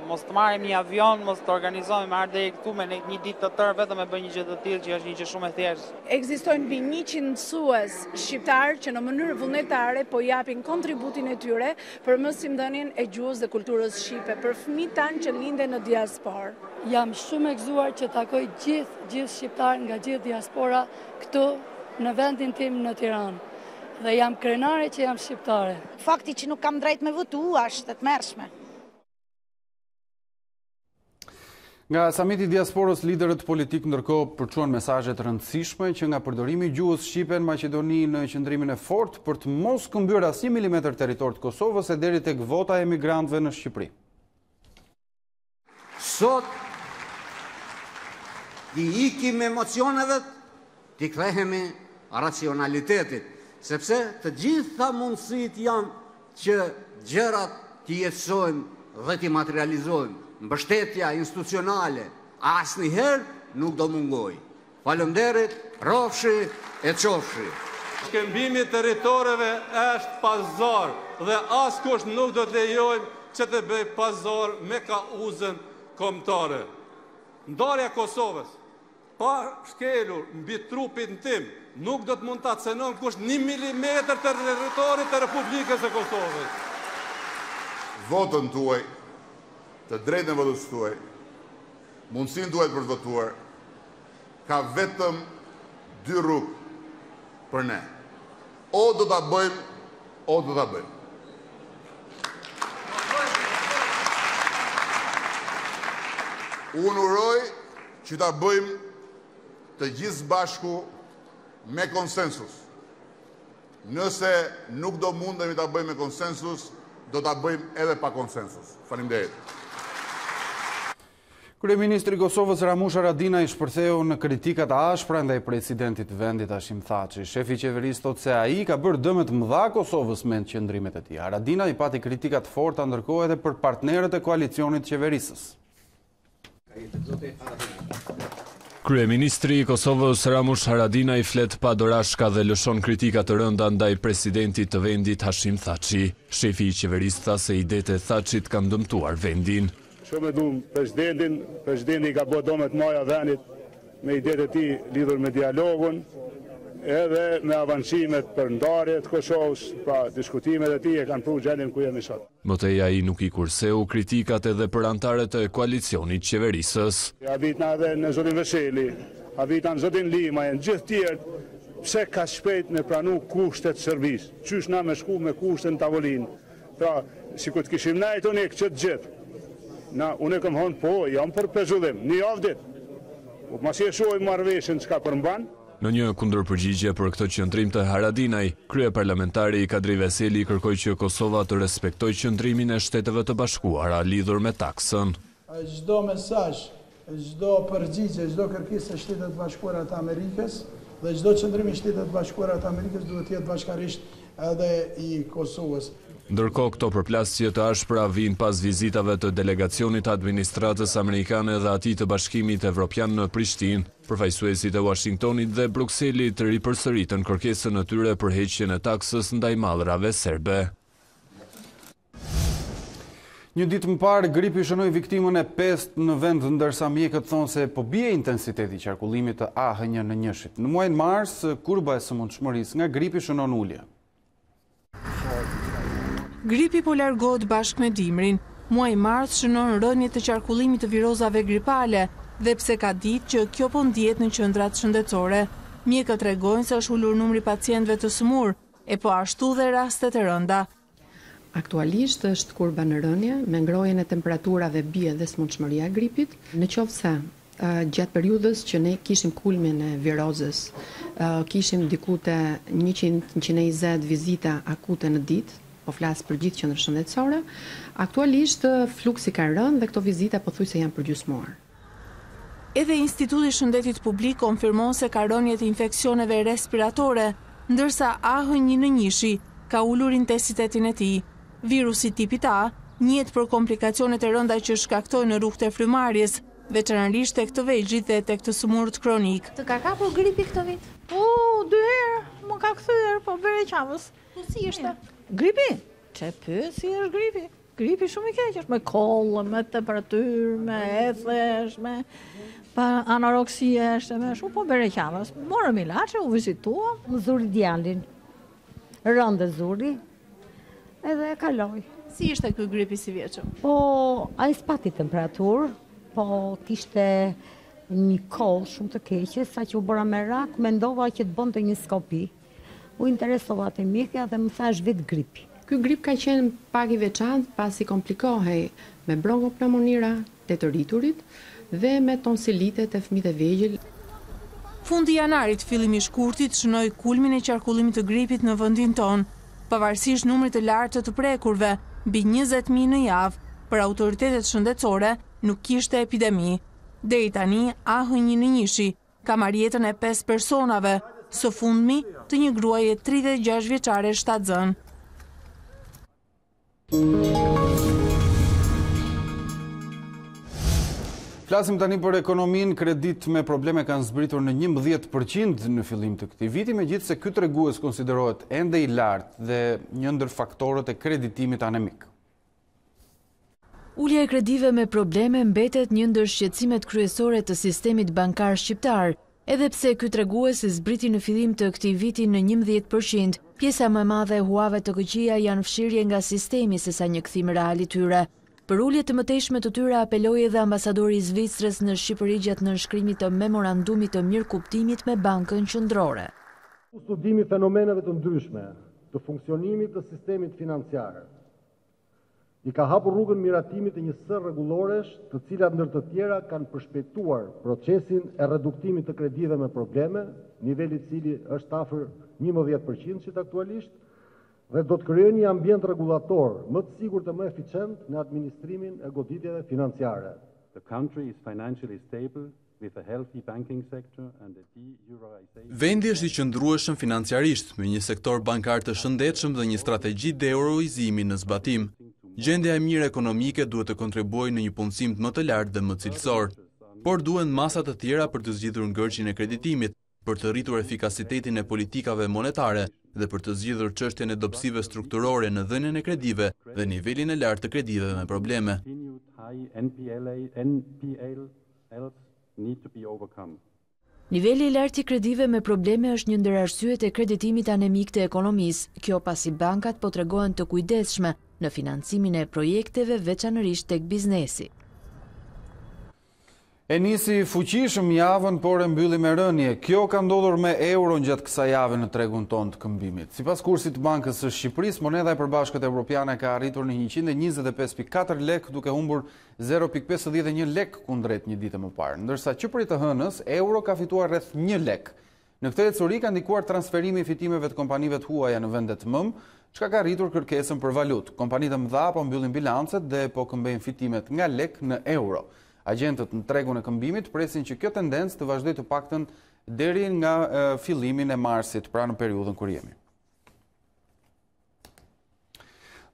mos të marrim një avion, mos të organizojmë ardhe deri këtu me një ditë të tërë vetëm e bëj një gjë të tillë që është një gjë shumë e thjeshtë. Ekzistojnë mbi 100 mësues shqiptar që në mënyrë vullnetare po japin kontributin e tyre për mësimdhënien e gjuhës dhe kulturës shqipe për fëmijët tanë që linden në diasporë. Jam shumë e gëzuar që takoj gjithë shqiptar nga gjithë diaspora këtu në vendin tim në Tiranë. Dhe jam krenare që jam shqiptare. Fakti që nuk kam drejt me votu është të tmerrshme. Nga samiti diasporës, liderët politik ndërkohë përçuan mesazhe të rëndësishme që nga përdorimi i gjuhës shqipe në Maqedoni në qëndrimin e fortë për të mos këmbyer asnjë milimetër territor të Kosovës e deri tek vota e emigrantëve në Shqipëri. Sot i ikim emocioneve, t'i kthehemi racionalitetit, sepse të gjitha mundësit janë që gjërat t'i jetësojmë dhe t'i materializojmë. Mbështetja institucionale asnjëherë nuk do mungoj. Faleminderit, rrofshi e qofshi. Shkëmbimi territoreve është pazar dhe askush nuk do të lejojmë që të bëj pazar me kauzën kombëtare. Ndarja Kosovës pa shkelur mbi trupin tim nuk do të mund ta cenon kush 1 milimetër të territorit të Republikës së Kosovës. Votën tuaj, të drejtën e votës tuaj, mundësinë tuaj për të votuar, ka vetëm 2 rrugë për ne. O do ta bëjmë, o do ta bëjmë. Unë uroj që ta bëjmë të gjithë bashku me konsensus. Nëse nuk do mundemi ta bëjmë me konsensus, do ta bëjmë edhe pa konsensus. Faleminderit. Kryeministri i Kosovës Ramush Haradinaj shpërtheu në kritikat ashpra ndaj presidentit të vendit Hashim Thaçi. Shefi i qeverisë thotë se ai ka bërë dëme të mëdha Kosovës me qëndrimet e tij. Haradinaj pati kritikat forta ndërkohë edhe për partnerët e koalicionit të qeverisës. Kryeministri i Kosovës Ramush Haradinaj flet pa dorashka dhe lëshon kritika të rënda ndaj presidentit të vendit Hashim Thaçi. Shefi i qeverisë tha se idetë e Thaçit kanë dëmtuar vendin. Shumë e dum presidenti ka bërë domet maja vendit me idetë e tij lidhur me dialogun, edhe me avancimet për ndarje të Kosovës, pra diskutimet e tij e kanë pru gjendjen ku jemi sot. Mëtej ai nuk i kurseu kritikat edhe për antarët e koalicionit qeverisës. Habitna edhe në zotin Veseli, habitna në zotin Lima, e në gjithë tjerë, pse ka shpejt me pranu kushtet shërbis, qysh na me shku me kushtet në tavolinë. Pra, si ku të kishim na e tonik që të gjithë, unë e kam thonë po, jam për pezullim, një javë ditë. Masi e shohim marrëveshjen çka përmban. Në një kundërpërgjigje për këtë qëndrim të Haradinaj, kryeparlamentari Kadri Veseli kërkoi që Kosova të respektojë qëndrimin e Shteteve të Bashkuara lidhur me taksën. Çdo mesazh, çdo përgjigje, çdo kërkesë e Shtetit të Bashkuara të Amerikës dhe çdo qëndrim i Shtetit të Bashkuara të Amerikës duhet të jetë bashkërisht edhe i Kosovës. Ndërkohë këto përplasje të ashpra vijnë pas vizitave të delegacionit të administratës amerikane dhe atij të Bashkimit Evropian në Prishtinë. Përfaqësuesit e Washingtonit dhe Brukselit ripërsëritën kërkesën e tyre për heqjen e taksës ndaj mallrave serbe. Një ditë më parë, gripi shënoi viktimën e 5 në vend, ndërsa mjekët thonë se po bie intensiteti i qarkullimit të AH1N1-shit. Në muajin mars, kurba e sëmundshmërisë nga gripi shënon ulje. Gripi po largohet bashkë me dimrin. Muaji mars shënon rënje të qarkullimit të virozave gripale, dhe pse ka ditë që kjo po ndihet në qendrat shëndetësore. Mjekët tregojnë se është ulur numri pacientëve të smur, e po ashtu dhe rastet e rënda. Aktualisht është kurba në rënje, me ngrohjen e temperaturave bie dhe smundshmëria e gripit. Nëse gjatë periudhës që ne kishim kulmin e virozës, kishim diku te 100-120 vizita akute në ditë, po flas për gjithë qendrat shëndetësore, aktualisht fluksi ka rënë dhe këto vizita pothuajse janë përgjysmuar. Edhe Instituti i Shëndetit Publik konfirmon se ka rënje të infeksioneve respiratore, ndërsa AH1N1-shi ka ulur intensitetin e tij. Virusi tipit A njihet për komplikacionet e rënda që shkaktojnë në rrugët e frymarrjes, veçanërisht tek të vegjëlit dhe tek të smurët kronik. Të ka kapur gripi këtë vit? Po, 2 herë, më ka kthyer, po bëre qafës. Si ishte? Gripi? Çe pyet si është gripi? Gripi shumë i keq është, me kollë, me temperaturë, me ethesh, me anoreksia, është me shumë, po bëre qafës. Morëm ilaçe, u vizituam. Më zuri djalin, rëndë zuri, edhe kaloj. Si ishte ky gripi si vjeçëm? Po, ai s'pati temperaturë, po kishte një kollë shumë të keqe, sa që u bëra merak, mendova që të bënte një skopi. U interesova te mjekja dhe më thash vetë gripi. Ky grip ka qenë pak i veçantë pasi komplikohej me bronkopleumonira të të rriturit dhe me tonsilitet e fëmijëve të vegjël. Fundi i janarit, fillimi i shkurtit shënoi kulmin e qarkullimit të gripit në vendin tonë, pavarësisht numrit të lartë të prekurve, mbi 20.000 në javë. Për autoritetet shëndetësore nuk kishte epidemi. Deri tani AH1N1-shi ka marrë jetën e 5 personave, së fundmi të një gruaje 36 vjeçare shtatzën. Flasim tani për ekonominë. Kredit me probleme kanë zbritur në 11% në fillim të këtij viti, megjithëse ky tregues konsiderohet ende i lartë dhe një ndër faktorët e kreditimit anemik. Ulja e kredive me probleme mbetet një ndër shqetësimet kryesore të sistemit bankar shqiptar, edhe pse ky tregues zbriti në fillim të këtij viti në 11%, pjesa më e madhe e huave të këqija janë fshirje nga sistemi sesa një kthim real i tyre. Për ulje të mëtejshme të tyre apeloi edhe ambasadori i Zvicrës në Shqipëri gjatë nënshkrimit të memorandumit të mirëkuptimit me Bankën Qendrore. Studimi fenomeneve të ndryshme të funksionimit të sistemit financiar i ka hapur rrugën miratimit të një sër rregulloresh, të cilat ndër të tjera kanë përshpejtuar procesin e reduktimit të kredive me probleme, niveli i cili është afër 11% aktualisht, dhe do të krijojë një ambient rregullator më të sigurt dhe më eficient në administrimin e goditjeve financiare. The country is financially stable with a healthy banking sector and a de-euroization. Vendi është i qëndrueshëm financiarisht me një sektor bankar të shëndetshëm dhe një strategji de-euroizimi në zbatim. Gjendja e mirë ekonomike duhet të kontribuojë në një punësim më të lartë dhe më cilësor, por duhen masa të tjera për të zgjidhur ngërçin e kreditimit, për të rritur efikasitetin e politikave monetare dhe për të zgjidhur çështjen e dobësive strukturore në dhënien e kredive dhe nivelin e lartë të kredive me probleme. Niveli i lartë i kredive me probleme është një ndër arsyet e kreditimit anemik të ekonomisë, kjo pasi bankat po tregohen të kujdesshme në financimin e projekteve veçanërisht tek biznesi. E nisi fuqishëm javën, por e mbylli me rënje. Kjo ka ndodhur me euron gjatë kësaj jave në tregun tonë të këmbimit. Sipas kursit të Bankës së Shqipërisë, moneda e përbashkët evropiane ka arritur në 125.4 lek, duke humbur 0.51 lek kundrejt një ditë më parë, ndërsa që prej të hënës, euro ka fituar rreth 1 lek. Në këtë ecuri ka ndikuar transferimi i fitimeve të kompanive të huaja në vende të mëm, çka ka rritur kërkesën për valutë. Kompanitë të mëdha po mbyllin bilancet dhe po këmbejnë fitimet nga lek në euro. Agjentët në tregun e këmbimit presin që kjo tendencë të vazhdojë të paktën deri nga fillimin e marsit, pra në periudhën kur jemi.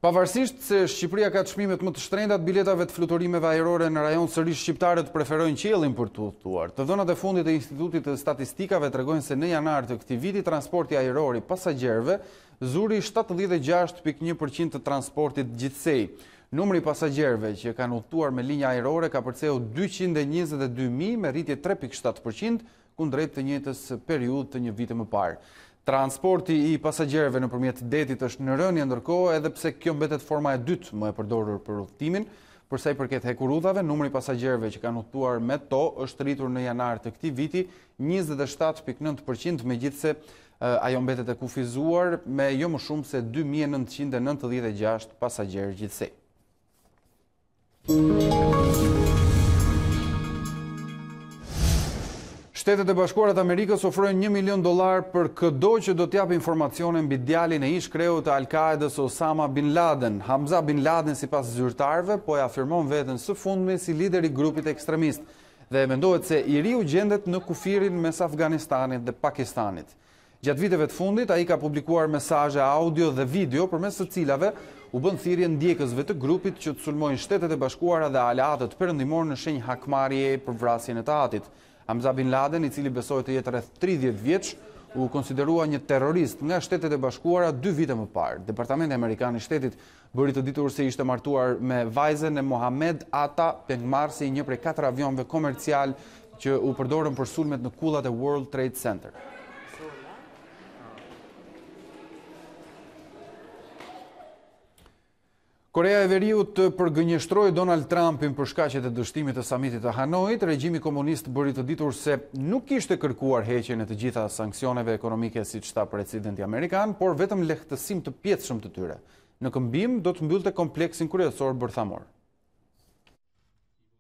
Pavarësisht se Shqipëria ka çmimet më të shtrenjta të biletave të fluturimeve ajrore në rajon, sërish shqiptarët preferojnë qiellin për të udhëtuar. Të dhënat e fundit të Institutit të Statistikave tregojnë se në janar të këtij viti transporti ajror i pasagjerëve zuri 76.1% të transportit gjithsej. Numri i pasagjerëve që kanë udhëtuar me linja ajrore ka përcjellur 222.000 me rritje 3.7% kundrejt të njëjtës periudhë të një viti më parë. Transporti i pasagjerëve nëpërmjet detit është në rënje, ndërkohë edhe pse kjo mbetet forma e dytë më e përdorur për udhëtimin. Për sa i përket hekurudhave, numri i pasagjerëve që kanë udhëtuar me to është rritur në janar të këtij viti 27.9%, megjithse ajo mbetet e kufizuar me jo më shumë se 2.996 pasagjerë gjithsej. Shtetet e Bashkuara të Amerikës ofrojnë $1 milion për çdo që do t'jap informacione mbi djalin e ish-kreut të Al-Qaedës Osama bin Laden. Hamza bin Laden, sipas zyrtarëve, po e afirmon veten së fundmi si lider i grupit ekstremist dhe mendohet se i riu gjendet në kufirin mes Afganistanit dhe Pakistanit. Gjatë viteve të fundit, ai ka publikuar mesazhe audio dhe video përmes të cilave u bën thirrje ndjekësve të grupit që të sulmojnë Shtetet e Bashkuara dhe aleatët perëndimor në shenjë hakmarrjeje për vrasjen e të atit. Hamza bin Laden, i cili besohet të jetë rreth 30 vjeç, u konsiderua një terrorist nga Shtetet e Bashkuara 2 vite më parë. Departamenti Amerikan i Shtetit bëri të ditur se ishte martuar me vajzën e Mohamed Atta, pengmarrësi i një prej 4 avionëve komercial që u përdorën për sulmet në kullat e World Trade Center. Korea e Veriut përgënjeshtroi Donald Trumpin për shkaqet e dështimit të samitit të Hanoit. Regjimi komunist bëri të ditur se nuk kishte kërkuar heqjen e të gjitha sanksioneve ekonomike siç tha presidenti amerikan, por vetëm lehtësim të pjetshëm të tyre. Në këmbim do të mbyllte kompleksin kryesor bërthamor.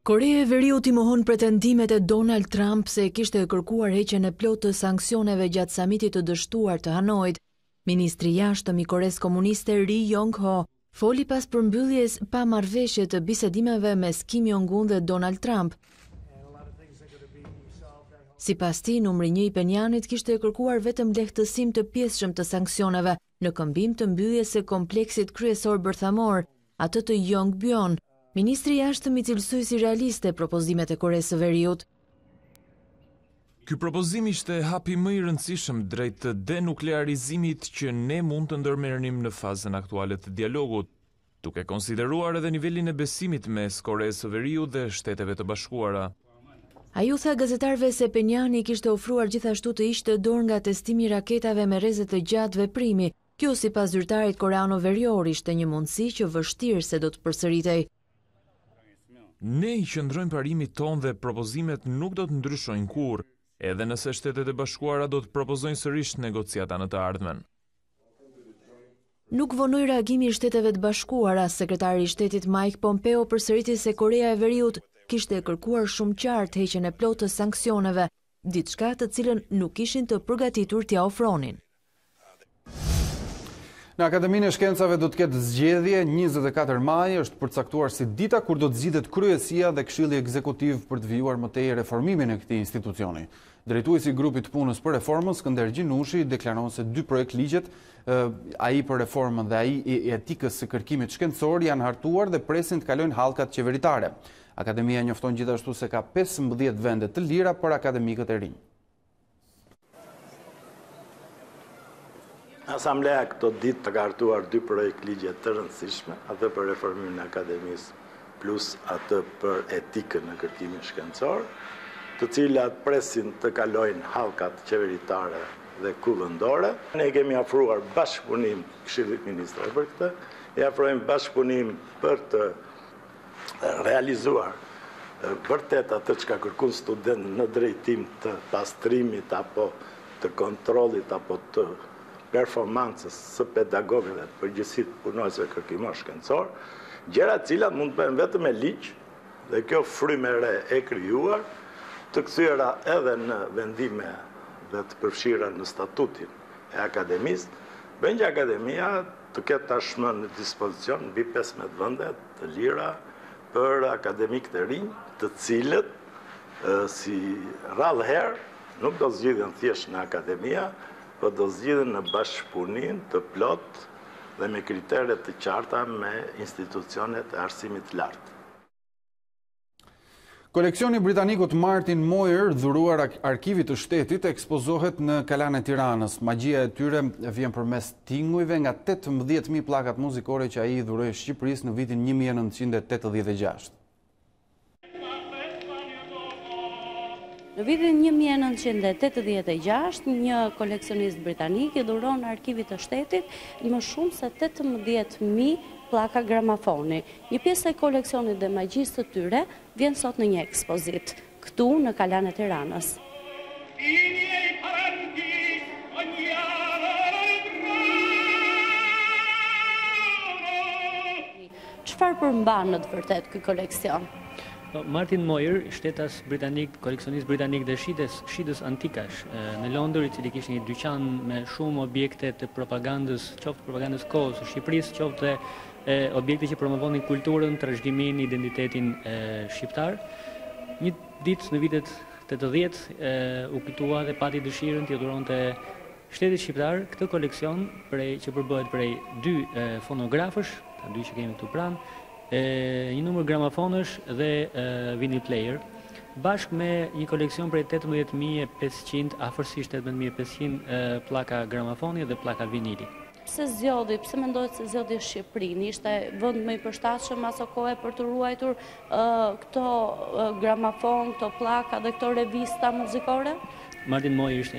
Korea e Veriut i mohon pretendimet e Donald Trump se kishte kërkuar heqjen e plotë të sanksioneve gjatë samitit të dështuar të Hanoit. Ministri i jashtëm i Koreas Komuniste Ri Yong-ho foli pas përmbylljes pa marrëveshje të bisedimeve mes Kim Jong-un dhe Donald Trump. Sipas tij, numri 1 i Penjanit kishte kërkuar vetëm lehtësim të pjesshëm të sanksioneve në këmbim të mbylljes së kompleksit kryesor bërthamor, atë të Yongbyon. Ministri i Jashtëm i cilësoi si realiste propozimet e Koresë së Veriut. Ky propozim ishte hapi më i rëndësishëm drejt të denuklearizimit që ne mund të ndërmerrim në fazën aktuale të dialogut, duke konsideruar edhe nivelin e besimit mes Koresë së Veriut dhe Shteteve të Bashkuara. Ai u tha gazetarëve se Penjani kishte ofruar gjithashtu të hiqte dorë nga testimi i raketave me rrezet të gjatë veprimi. Kjo sipas zyrtarit koreano verior ishte një mundësi që vështirë se do të përsëritej. Ne i qëndrojmë parimit ton dhe propozimet nuk do të ndryshojnë kurrë, edhe nëse Shtetet e Bashkuara do të propozojnë sërish negociata në të ardhmen. Nuk vonoi reagimi i Shteteve të Bashkuara. Sekretari i Shtetit Mike Pompeo përsëriti se Korea e Veriut kishte kërkuar shumë qartë heqjen e plotë të sanksioneve, diçka të cilën nuk ishin të përgatitur t'ia ofronin. Në Akademinë e Shkencave do të ketë zgjedhje 24 maj, është përcaktuar si dita kur do të zgjidhet kryesia dhe Këshilli Ekzekutiv për të vijuar më tej reformimin e këtij institucioni. Drejtuesi i grupit të punës për reformën, Skënder Gjinushi, deklaron se 2 projekt ligjet, ai për reformën dhe ai i etikës së kërkimit shkencor, janë hartuar dhe presin të kalojnë hallkat qeveritare. Akademia njofton gjithashtu se ka 15 vende të lira për akademikët e rinj. Asamblea këto ditë të ka hartuar 2 projekt ligje të rëndësishme, atë për reformimin e akademisë plus atë për etikën në kërkimin shkencor, të cilat presin të kalojnë hallkat qeveritare dhe kuvendore. Ne kemi ofruar bashkëpunim Këshillit Ministrave për këtë, e ofrojmë bashkëpunim për të realizuar vërtet atë që ka kërkuar student në drejtim të pastrimit apo të kontrollit apo të performancës së pedagogëve dhe përgjithësisht punonjësve kërkimor shkencor, gjëra të cilat mund të bëhen vetëm me ligj, dhe kjo frymë e re e krijuar, të kthyer edhe në vendime dhe të përfshira në statutin e akademisë, bën që akademia të ketë tashmë në dispozicion mbi 15 vende të lira për akademikët e rinj, të cilët si radhë herë nuk do zgjidhen thjesht në akademia, po do zgjidhen në bashkëpunim të plot dhe me kriteret të qarta me institucionet e arsimit të lartë. Koleksioni britanikut Martin Moyer, dhuruar arkivit të shtetit, ekspozohet në Kalan e Tiranës. Magjia e tyre vjen përmes tingujve nga 18.000 pllakat muzikore që ai i dhuroi Shqipërisë në vitin 1986. Në vitin 1986, një koleksionist britanik i dhuron arkivit të shtetit më shumë se 18.000 pllaka gramafoni. Një pjesë e koleksionit dhe magjisë të tyre vjen sot në një ekspozit, këtu në Kalan e Tiranës. Çfarë përmban në të vërtetë ky koleksion? Martin Moyer, shtetas britanik, koleksionist britanik dhe shitës antikash në Londër, i cili kishte një dyqan me shumë objekte të propagandës, qoftë propagandës kohës së Shqipërisë, qoftë objekte që promovonin kulturën, trashëgiminë, identitetin shqiptar. Një ditë në vitet 80 u kujtua dhe pati dëshirën t'i dhuronte shtetit shqiptar këtë koleksion që përbëhet prej 2 fonografësh, ta 2 që kemi këtu pranë, një numër gramafonësh dhe vinyl player, bashkë me një koleksion prej 18.500, afërsisht 18.500 pllaka gramafoni dhe pllaka vinili. Pse mendohet se zgjodhi Shqipërinë? Ishte vend më i përshtatshëm aso kohë për të ruajtur këto gramafon, këto pllaka dhe këto revista muzikore? Martin Moyer ishte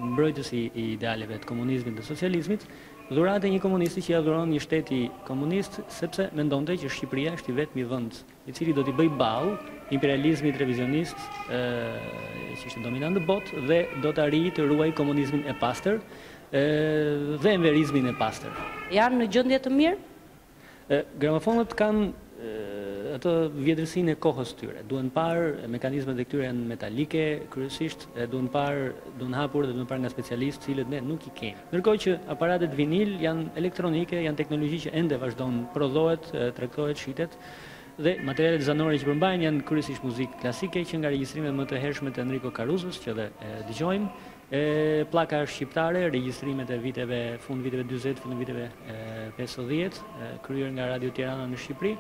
mbrojtës i idealeve të komunizmit dhe socializmit. Dhurate një komunisti që ja dhuron një shteti komunist, sepse mendonte që Shqipëria është i vetmi vend i cili do t'i bëj ballë imperializmit revizionist që ishte dominant në botë dhe do të arrijë të ruajë komunizmin e pastër dhe enverizmin e pastër. Janë në gjendje të mirë? Gramafonët kanë atë vjetërsinë e kohës tyre. Duhen parë mekanizmat e këtyre janë metalike, kryesisht duhen hapur dhe duhen parë nga specialistë, cilët ne nuk i kemi. Ndërkohë që aparatet vinil janë elektronike, janë teknologji që ende vazhdon prodhohet, tregtohet, shitet dhe materialet zanore që përmbajnë janë kryesisht muzikë klasike që nga regjistrimet më të hershme të Enrico Caruzos që dhe dëgjojmë, pllaka shqiptare, regjistrimet e fund viteve 40, fund viteve 50, kryer nga Radio Tirana në Shqipëri.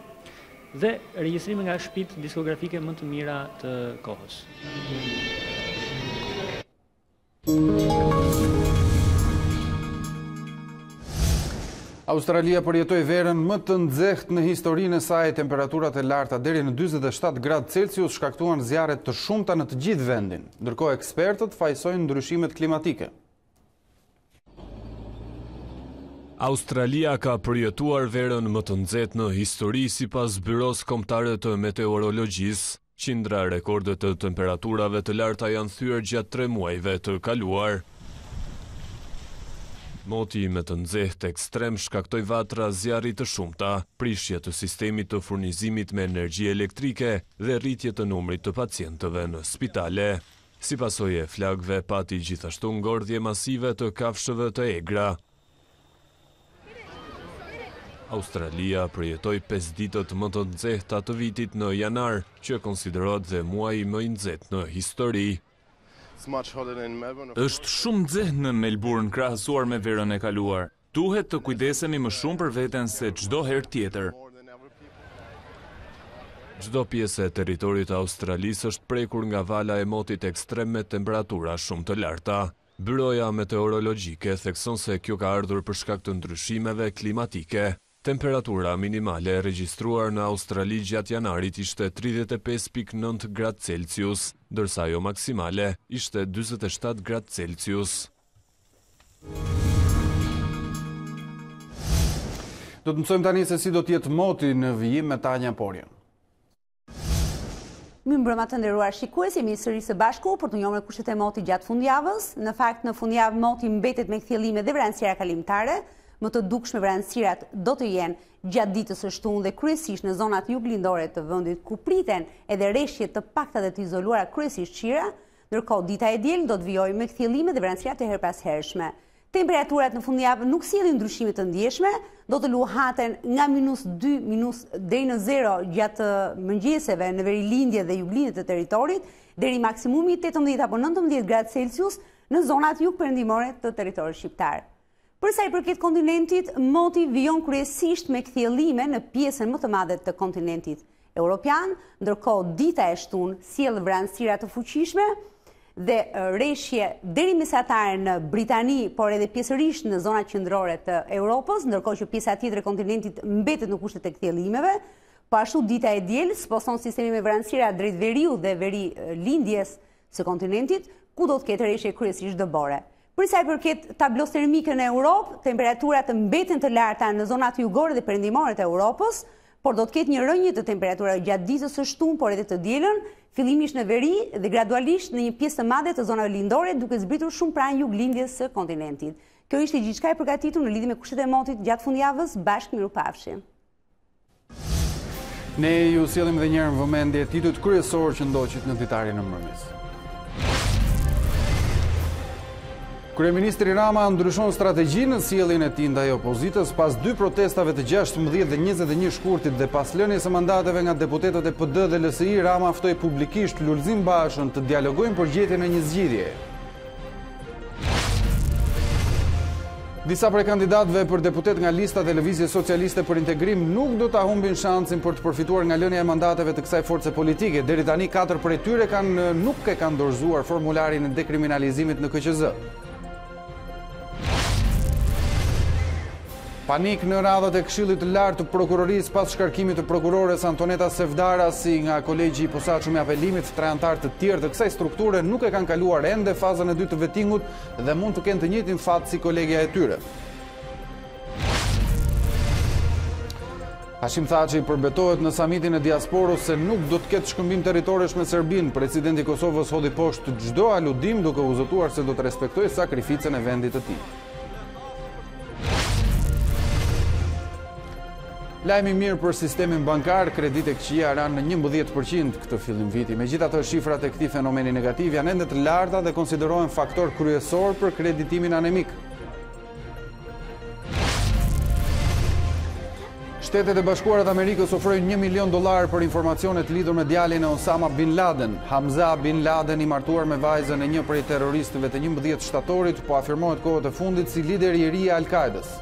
dhe regjistrimi nga shtëpitë diskografike më të mira të kohës. Australia përjetoi verën më të nxehtë në historinë e saj. Temperaturat e larta deri në 47 gradë Celsius shkaktuan zjarre të shumta në të gjithë vendin, ndërkohë ekspertët fajsojnë ndryshimet klimatike. Australia ka përjetuar verën më të nxehtë në histori sipas Byros Kombëtare të Meteorologjisë. Qindra rekorde të temperaturave të larta janë thyer gjatë 3 muajve të kaluar. Moti me të nxehtë ekstrem shkaktoi vatra zjarri të shumta, prishje të sistemit të furnizimit me energji elektrike dhe rritje të numrit të pacientëve në spitale. Si pasojë e flagëve pati gjithashtu ngordhje masive të kafshëve të egra. Australia përjetoi 5 ditët më të nxehta të vitit në janar, që konsiderohet dhe muaji më i nxehtë në histori. Është shumë nxehtë në Melbourne krahasuar me verën e kaluar. Duhet të kujdesemi më shumë për veten se çdo herë tjetër. Çdo pjesë e territorit të Australisë është prekur nga vala e motit ekstrem me temperatura shumë të larta. Byroja meteorologjike thekson se kjo ka ardhur për shkak të ndryshimeve klimatike. Temperatura minimale regjistruar në Australi gjatë janarit ishte 35.9 gradë Celsius, ndërsa ajo maksimale ishte 47 gradë Celsius. Do të mësojmë tani se si do të jetë moti në vijim me Tanja Porja. Mirëmbrëma të nderuar shikues, jemi sërish së bashku për të njohur kushtet e motit gjatë fundjavës. Në fakt në fundjavë moti mbetet me kthjellime dhe vranësira kalimtare. Më të dukshme vranësirat do të jenë gjatë ditës së shtunë dhe kryesisht në zonat juglindore të vendit ku priten edhe rreshje të pakta dhe të izoluara kryesisht qira, ndërkohë dita e diel do të vijojë me kthjellime dhe vranësira të herpashershme. Temperaturat në fundjavë nuk sjellin ndryshime të ndjeshme, do të luhaten nga -2 deri në 0 gjatë mëngjeseve në verilindje dhe juglindje të territorit, deri maksimumi 18 apo 19 gradë Celsius në zonat jugperëndimore të territorit shqiptar. Për sa i përket kontinentit, moti vijon kryesisht me kthjellime në pjesën më të madhe të kontinentit europian, ndërkohë dita e shtunë sjell vranësira të fuqishme dhe rreshje deri mesatare në Britani, por edhe pjesërisht në zonat qendrore të Europës, ndërkohë që pjesa tjetër e kontinentit mbetet në kushtet e kthjellimeve. Po ashtu dita e diel sposon sistemi me vranësira drejt veriu dhe veri lindjes së kontinentit, ku do të ketë rreshje kryesisht dëbore. Për sa i përket tablos termike në Europë, temperaturat mbeten të larta në zonat jugore dhe perëndimore të Europës, por do të ketë një rënje të temperaturave gjatë ditës së shtunë, por edhe të dielën, fillimisht në veri dhe gradualisht në një pjesë të madhe të zonave lindore, duke zbritur shumë pranë juglindjes së kontinentit. Kjo ishte gjithçka e përgatitur në lidhje me kushtet e motit gjatë fundjavës. Bashkë mirupafshim. Ne ju sjellim edhe një herë në vëmendje titujt kryesor që ndoqit në Ditari në mëngjes. Kryeministri Rama ndryshon strategjinë në sjelljen e tij ndaj opozitës pas 2 protestave të 16 dhe 21 shkurtit dhe pas lënies së mandateve nga deputetët e PD dhe LSI, Rama ftoi publikisht Lulzim Bashën të dialogojnë për gjetjen e një zgjidhje. Disa prej kandidatëve për deputet nga lista Televizje Socialiste për Integrim nuk do ta humbin shansin për të përfituar nga lënia e mandateve të kësaj force politike. Deri tani 4 prej tyre nuk e kanë dorëzuar formularin e dekriminalizimit në KQZ. Panik në radhët e Këshillit të Lartë të Prokurorisë pas shkarkimit të prokurores Antoneta Sevdara si nga kolegji i posaçëm i apelimit. 3 anëtar të tjerë të kësaj strukture nuk e kanë kaluar ende fazën e 2 të vettingut dhe mund të kenë të njëjtin fat si kolegja e tyre. Hashim Thaçi përbetohet në samitin e diasporës se nuk do të ketë shkëmbim territoresh me Serbinë. Presidenti i Kosovës hodhi poshtë çdo aludim duke u zotuar se do të respektojë sakrificën e vendit të tij. Lajmi mirë për sistemin bankar, kreditë e këqija ranë në 11% këtë fillim viti. Megjithatë, shifrat e këtij fenomeni negativ janë ende të larta dhe konsiderohen faktor kryesor për kreditimin anemik. Shtetet e Bashkuara të Amerikës ofrojnë $1 milion për informacionet lidhur me djalin e Osama Bin Laden. Hamza Bin Laden, i martuar me vajzën e një prej terroristëve të 11 shtatorit, po afirmohet kohët e fundit si lideri i ri i Al-Qaedës.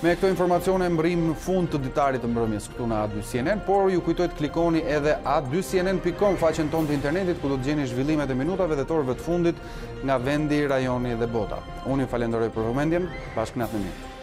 Me këto informacione mbrim në fund të ditarit të mbrëmjes këtu në A2 CNN, por ju kujtoj të klikoni edhe a2cnn.com, faqen tonë të internetit, ku do të gjeni zhvillimet e minutave dhe të orëve të fundit nga vendi, rajoni dhe bota. Unë ju falenderoj për vëmendjen, bashkë natë në mirë.